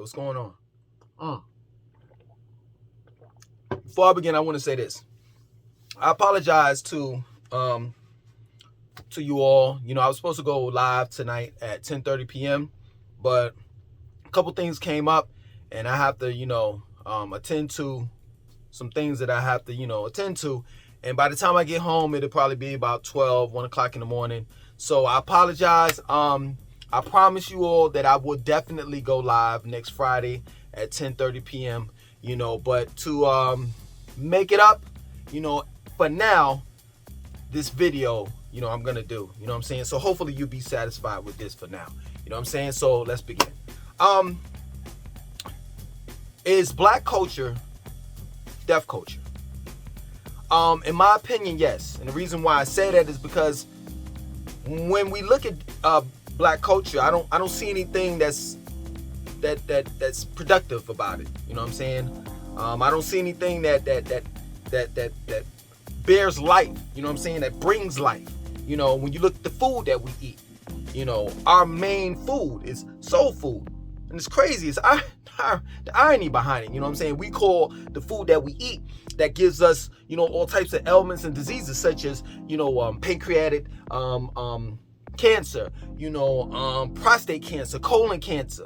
what's going on? Before I begin, I want to say this. I apologize to you all. You know, I was supposed to go live tonight at 10:30 p.m., but a couple things came up, and I have to, attend to some things that I have to, attend to. And by the time I get home, it'll probably be about 1 o'clock in the morning. So I apologize. I promise you all that I will definitely go live next Friday at 10:30 p.m., but to make it up, for now, this video, I'm going to do, you know what I'm saying? So hopefully you'll be satisfied with this for now. You know what I'm saying? So let's begin. Is black culture deaf culture? In my opinion, yes. And the reason why I say that is because when we look at black culture, I don't see anything that's productive about it. You know what I'm saying? I don't see anything that bears life. You know what I'm saying? That brings life. When you look at the food that we eat, our main food is soul food, and it's crazy. It's the irony behind it. You know what I'm saying? We call the food that we eat that gives us, all types of ailments and diseases such as, pancreatic cancer, prostate cancer, colon cancer,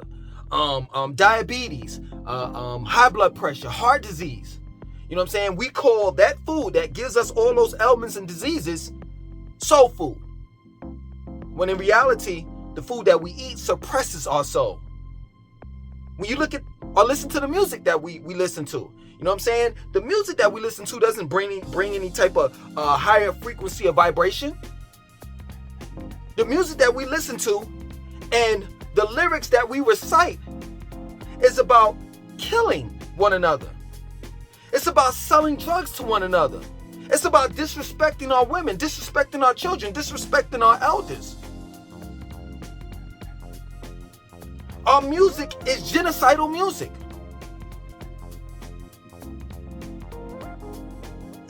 diabetes, high blood pressure, heart disease. You know what I'm saying? We call that food that gives us all those ailments and diseases soul food. When in reality, the food that we eat suppresses our soul. When you look at or listen to the music that we listen to, you know what I'm saying? The music that we listen to doesn't bring any type of higher frequency of vibration. The music that we listen to and the lyrics that we recite is about killing one another. It's about selling drugs to one another. It's about disrespecting our women, disrespecting our children, disrespecting our elders. Our music is genocidal music.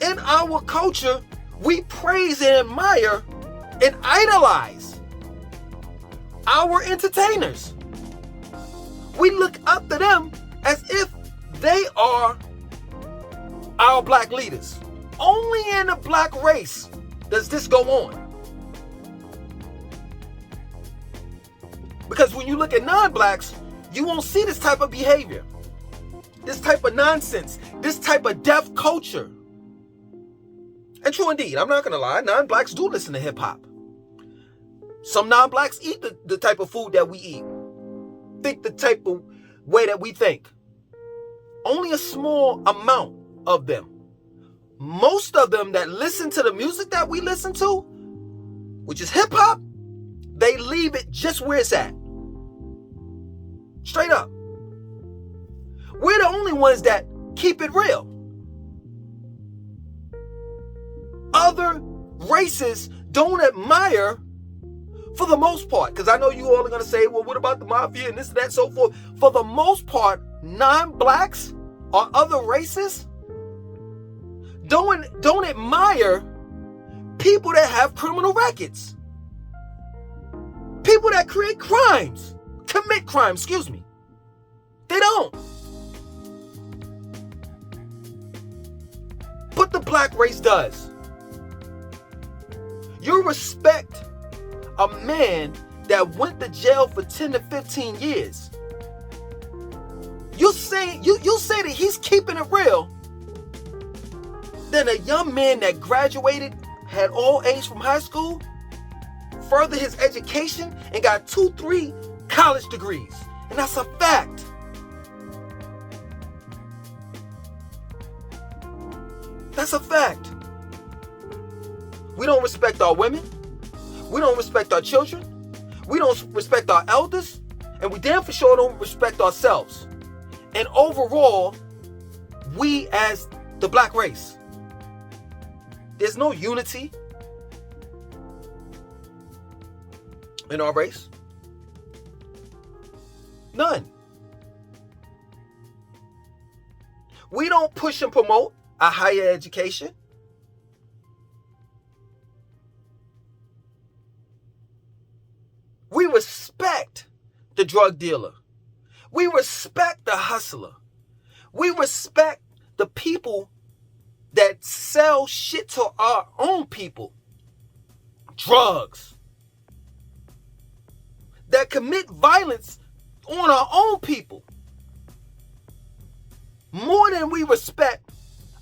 In our culture, we praise and admire and idolize our entertainers. We look up to them as if they are our black leaders. Only in the black race does this go on. Because when you look at non-blacks, you won't see this type of behavior, this type of nonsense, this type of deaf culture. And true indeed, I'm not going to lie, non-blacks do listen to hip-hop. Some non-blacks eat the type of food that we eat, think the type of way that we think. Only a small amount of them. Most of them that listen to the music that we listen to, which is hip-hop, they leave it just where it's at. Straight up. We're the only ones that keep it real. Other races don't admire, for the most part, because I know you all are going to say, well, what about the mafia and this and that, so forth. For the most part, non-blacks or other races don't admire people that have criminal records. People that commit crimes. They don't. But the black race does. You respect a man that went to jail for 10 to 15 years. You say that he's keeping it real. Then a young man that graduated, had all A's from high school, furthered his education, and got 2-3 college degrees. And that's a fact. That's a fact. We don't respect our women. We don't respect our children. We don't respect our elders. And we damn for sure don't respect ourselves. And overall, we as the black race, there's no unity in our race. None. We don't push and promote a higher education. We respect the drug dealer. We respect the hustler. We respect the people that sell shit to our own people. Drugs. That commit violence on our own people. More than we respect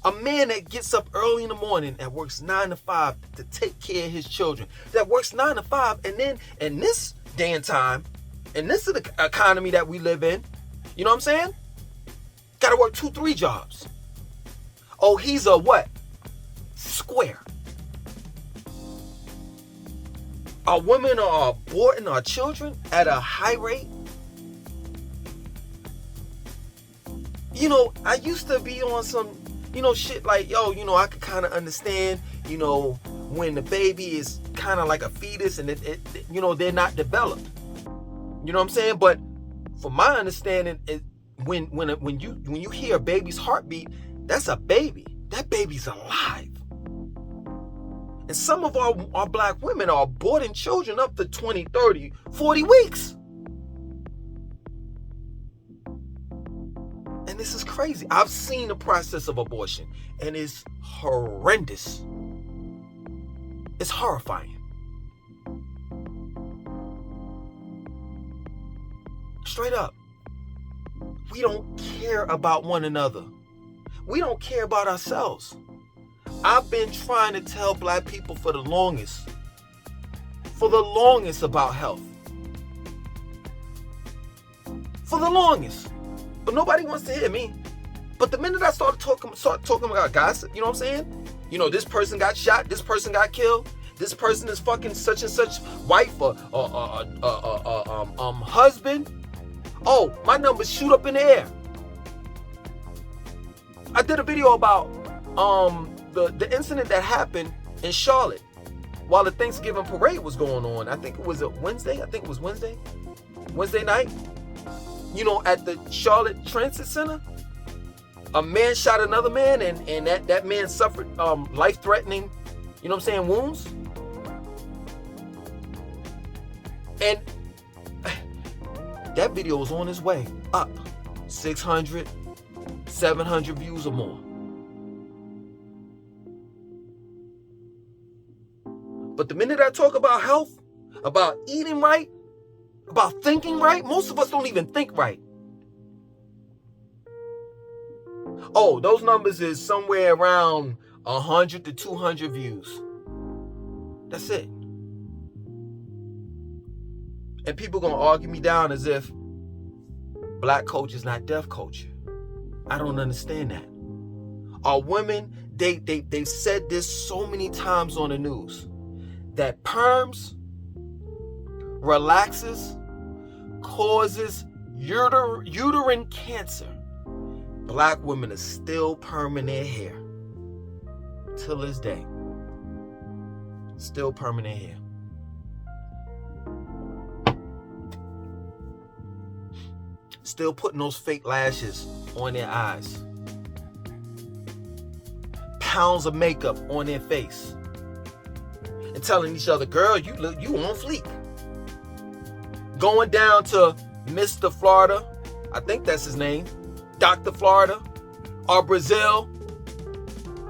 a man that gets up early in the morning and works 9 to 5 to take care of his children. That works 9 to 5, and then in this day and time, and this is the economy that we live in, you know what I'm saying? Gotta work 2, 3 jobs. Oh, he's a what? Square. Our women are aborting our children at a high rate. You know, I used to be on some, shit like, I could kind of understand, when the baby is kind of like a fetus and they're not developed. You know what I'm saying? But from my understanding, when you hear a baby's heartbeat, that's a baby. That baby's alive. And some of our black women are aborting children up to 20, 30, 40 weeks. And this is crazy. I've seen the process of abortion, and it's horrendous. It's horrifying. Straight up. We don't care about one another. We don't care about ourselves. I've been trying to tell black people for the longest about health. For the longest. But nobody wants to hear me. But the minute I start talking about gossip, you know what I'm saying? This person got shot, this person got killed, this person is fucking such and such wife or husband. Oh, my numbers shoot up in the air. I did a video about the incident that happened in Charlotte while the Thanksgiving parade was going on. I think it was Wednesday night. At the Charlotte Transit Center, a man shot another man, and that man suffered life-threatening, wounds. And that video was on its way up 600, 700 views or more. But the minute I talk about health, about eating right, about thinking right, most of us don't even think right. Oh, those numbers is somewhere around 100 to 200 views. That's it. And people gonna argue me down as if black culture is not deaf culture. I don't understand that. Our women, they've said this so many times on the news, that perms, relaxes, causes uterine cancer. Black women are still perming their hair till this day. Still perming their hair. Still putting those fake lashes on their eyes. Pounds of makeup on their face. And telling each other, girl, you on fleek. Going down to Mr. Florida, I think that's his name, Dr. Florida, or Brazil,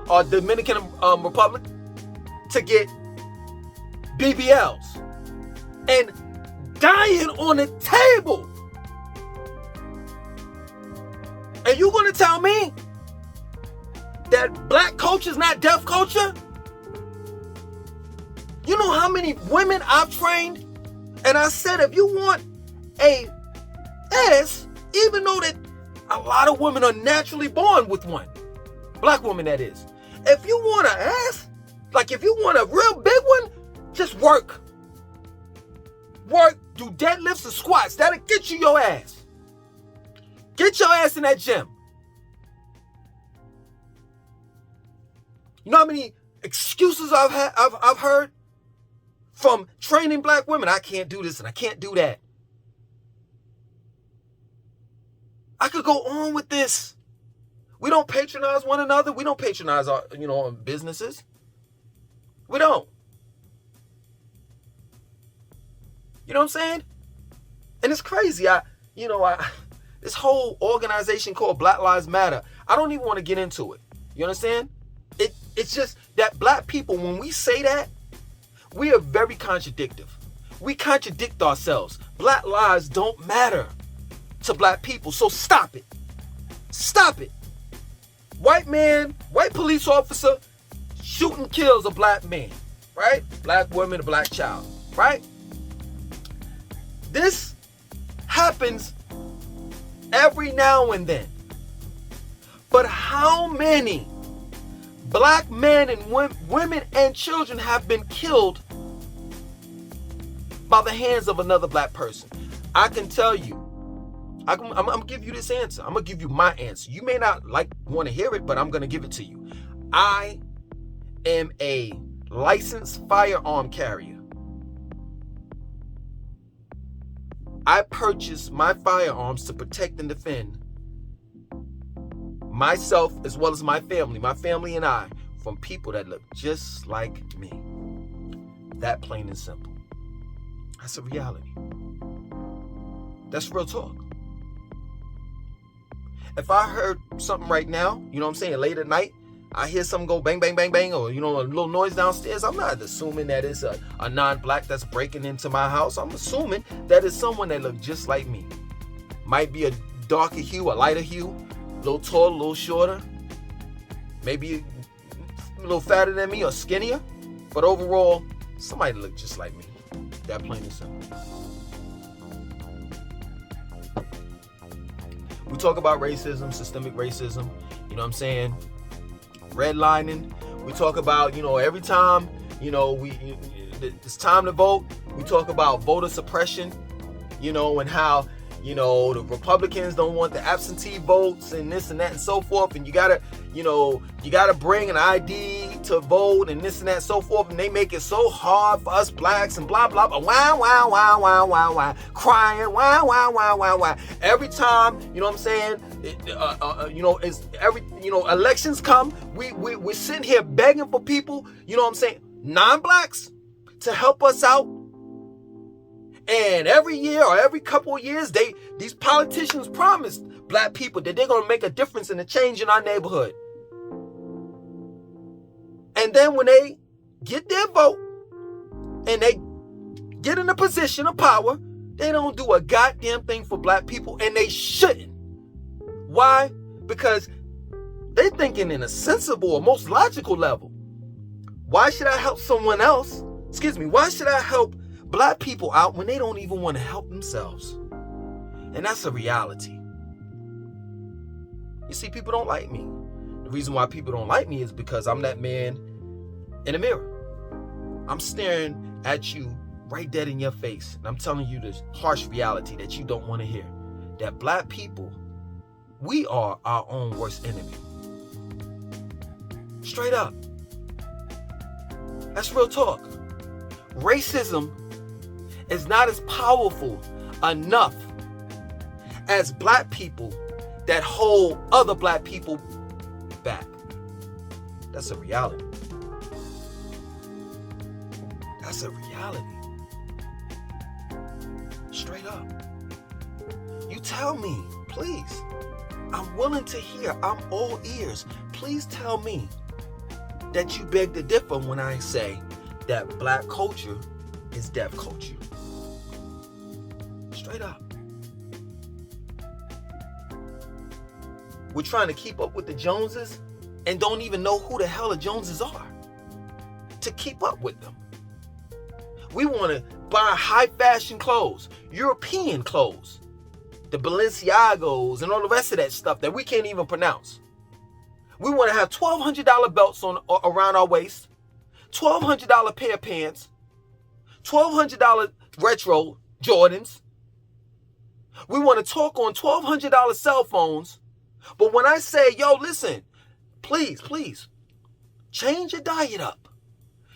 or Dominican Republic, to get BBLs and dying on the table. And you gonna tell me that black culture is not deaf culture? You know how many women I've trained? And I said, if you want a ass, even though that a lot of women are naturally born with one, black women that is, if you want an ass, like if you want a real big one, just work, do deadlifts and squats. That'll get you your ass. Get your ass in that gym. You know how many excuses I've heard from training black women? I can't do this and I can't do that. I could go on with this. We don't patronize one another. We don't patronize our, businesses. We don't. You know what I'm saying? And it's crazy. This whole organization called Black Lives Matter, I don't even want to get into it. You understand? It's just that black people, when we say that, we are very contradictive. We contradict ourselves. Black lives don't matter to black people. So stop it. Stop it. White police officer shooting kills a black man, right? Black woman, a black child, right? This happens every now and then. But how many black men and women and children have been killed by the hands of another black person? I can tell you. I'm going to give you this answer. I'm going to give you my answer. You may not want to hear it, but I'm going to give it to you. I am a licensed firearm carrier. I purchase my firearms to protect and defend myself as well as my family and I, from people that look just like me. That plain and simple. That's a reality. That's real talk. If I heard something right now, you know what I'm saying, late at night, I hear something go bang, bang, bang, bang, or, you know, a little noise downstairs, I'm not assuming that it's a non-black that's breaking into my house. I'm assuming that it's someone that looks just like me. Might be a darker hue, a lighter hue, a little taller, a little shorter, maybe a little fatter than me or skinnier, but overall, somebody look just like me. That plain and simple. We talk about racism, systemic racism, you know what I'm saying? Redlining. We talk about, you know, every time, you know, it's time to vote, we talk about voter suppression, you know, and how, you know, the Republicans don't want the absentee votes and this and that and so forth. And you gotta bring an ID to vote and this and that and so forth. And they make it so hard for us blacks and blah, blah, blah. Wow, wow, wow, wow, wow, wow. Crying, wow, wow, wow, wow, wow. Every time, you know what I'm saying? Elections come, we're sitting here begging for people, you know what I'm saying? Non-blacks to help us out. And every year or every couple of years, these politicians promised black people that they're going to make a difference and a change in our neighborhood. And then when they get their vote and they get in a position of power, they don't do a goddamn thing for black people, and they shouldn't. Why? Because they're thinking in a sensible or most logical level. Why should I help someone else? Why should I help black people out when they don't even want to help themselves? And that's a reality. You see, people don't like me. The reason why people don't like me is because I'm that man in the mirror. I'm staring at you right dead in your face, and I'm telling you this harsh reality that you don't want to hear. That black people, we are our own worst enemy. Straight up. That's real talk. Racism is not as powerful enough as black people that hold other black people back. That's a reality. That's a reality. Straight up. You tell me, please. I'm willing to hear. I'm all ears. Please tell me that you beg to differ when I say that black culture is deaf culture. Straight up. We're trying to keep up with the Joneses and don't even know who the hell the Joneses are to keep up with them. We want to buy high fashion clothes, European clothes, the Balenciagos and all the rest of that stuff that we can't even pronounce. We want to have $1,200 belts on around our waist, $1,200 pair of pants, $1,200 retro Jordans. We want to talk on $1,200 cell phones. But when I say, yo, listen, please, change your diet up.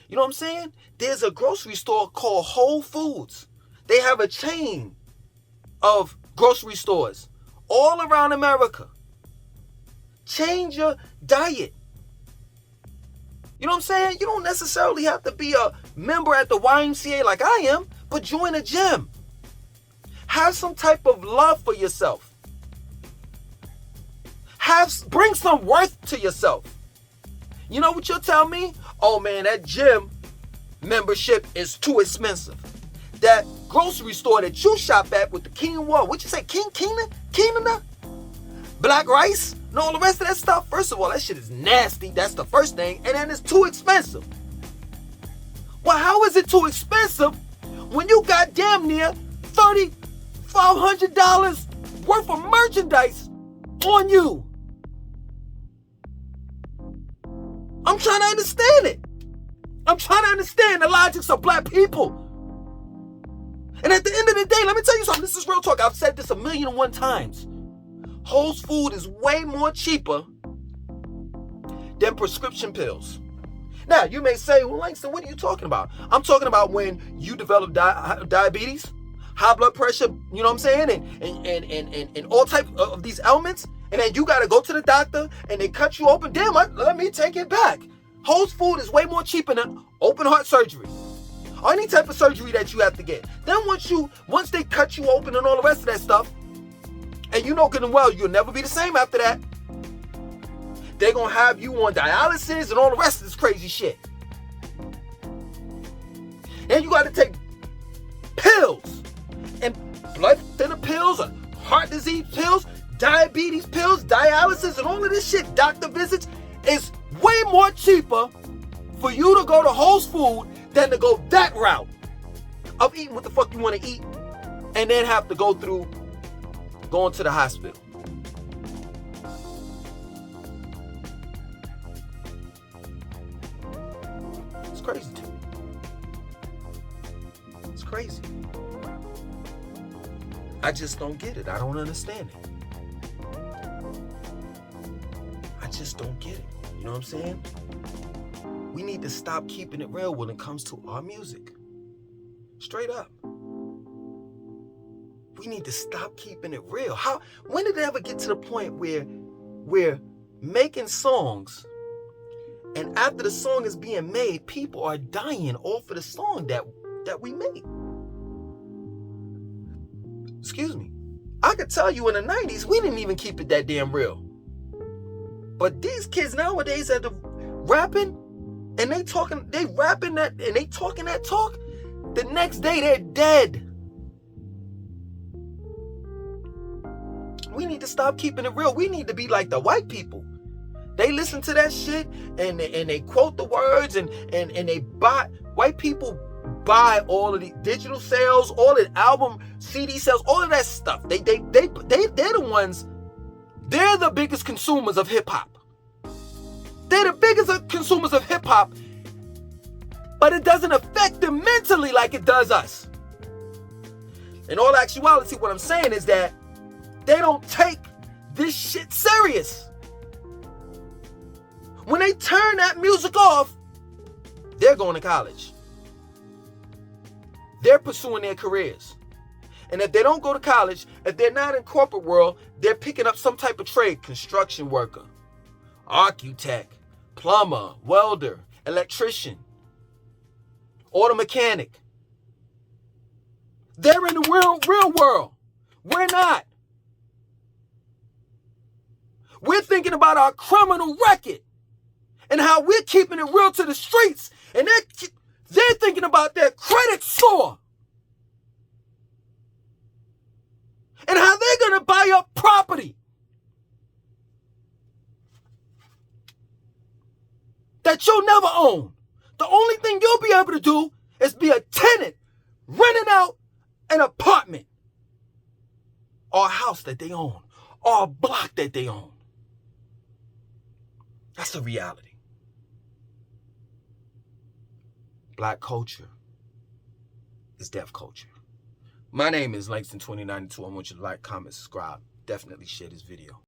You know what I'm saying? There's a grocery store called Whole Foods. They have a chain of grocery stores all around America. Change your diet. You know what I'm saying? You don't necessarily have to be a member at the YMCA like I am, but join a gym. Have some type of love for yourself. Bring some worth to yourself. You know what you'll tell me? Oh man, that gym membership is too expensive. That grocery store that you shop at with the quinoa, what you say, quinoa? Black rice, and all the rest of that stuff. First of all, that shit is nasty. That's the first thing. And then it's too expensive. Well, how is it too expensive when you got damn near $3,500 worth of merchandise on you? I'm trying to understand it. I'm trying to understand the logics of black people. And at the end of the day, let me tell you something. This is real talk. I've said this 1,000,001 times. Whole food is way more cheaper than prescription pills. Now, you may say, well, Langston, what are you talking about? I'm talking about when you develop diabetes, high blood pressure, you know what I'm saying? And all types of these ailments. And then you got to go to the doctor and they cut you open. Damn, let me take it back. Whole food is way more cheaper than open heart surgery or any type of surgery that you have to get. Then once they cut you open and all the rest of that stuff, and you know good and well you'll never be the same after that, they're going to have you on dialysis and all the rest of this crazy shit. Then you got to take pills and blood thinner pills or heart disease pills, diabetes pills, dialysis, and all of this shit. Doctor visits is way more cheaper for you to go to Whole Foods than to go that route of eating what the fuck you want to eat and then have to go through going to the hospital. It's crazy too. It's crazy. I just don't get it. I don't understand it. I just don't get it. You know what I'm saying? We need to stop keeping it real when it comes to our music. Straight up. We need to stop keeping it real. When did it ever get to the point where we're making songs and after the song is being made, people are dying off of the song that we made? Excuse me. I could tell you in the 90s, we didn't even keep it that damn real. But these kids nowadays are rapping and they rapping that and they talking that talk. The next day they're dead. We need to stop keeping it real. We need to be like the white people. They listen to that shit and they quote the words and they buy. White people buy all of the digital sales, all the album CD sales, all of that stuff. They're the ones. They're the biggest consumers of hip hop. They're the biggest consumers of hip hop, but it doesn't affect them mentally like it does us. In all actuality, what I'm saying is that they don't take this shit serious. When they turn that music off, they're going to college. They're pursuing their careers. And if they don't go to college, if they're not in corporate world, they're picking up some type of trade. Construction worker, architect, plumber, welder, electrician, auto mechanic. They're in the real world. We're not. We're thinking about our criminal record and how we're keeping it real to the streets. And they're thinking about their credit score and how they're going to buy up property that you'll never own. The only thing you'll be able to do is be a tenant renting out an apartment or a house that they own or a block that they own. That's the reality. Black culture is deaf culture. My name is Langston 2092. I want you to like, comment, subscribe. Definitely share this video.